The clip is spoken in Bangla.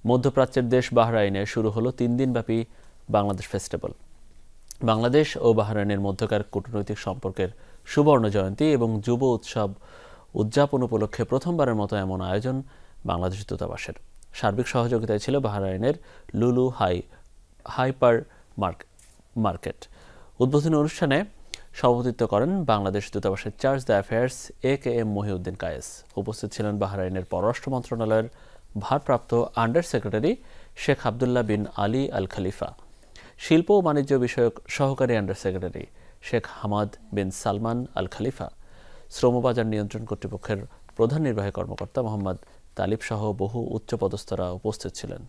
মধ্যপ্রাচ্যের দেশ বাহরাইনে শুরু হলো 3 দিনব্যাপী বাংলাদেশ ফেস্টিভ্যাল। বাংলাদেশ ও বাহরাইনের মধ্যকার কূটনৈতিক সম্পর্কের সুবর্ণ জয়ন্তী এবং যুব উৎসব উদযাপন উপলক্ষে প্রথমবারের মতো এমন আয়োজন বাংলাদেশ দূতাবাসের। সার্বিক সহযোগিতায় ছিল বাহরাইনের লুলু হাইপার মার্কেট। উদ্বোধনী অনুষ্ঠানে সভাপতিত্ব করেন বাংলাদেশ দূতাবাসের charge d' affaires AKM Mohiuddin Kayes. উপস্থিত ছিলেন বাহরাইনের পররাষ্ট্র মন্ত্রণালয়ের ভারপ্রাপ্ত under secretary Sheikh Abdullah bin Ali Al Khalifa, শিল্প ও বাণিজ্য বিষয়ক সহকারী under secretary Sheikh Hamad bin Salman Al Khalifa, শ্রমবাজার নিয়ন্ত্রণ কর্তৃপক্ষের প্রধান নির্বাহী কর্মকর্তা মোহাম্মদ তালিব সহ বহু উচ্চপদস্থরা উপস্থিত ছিলেন।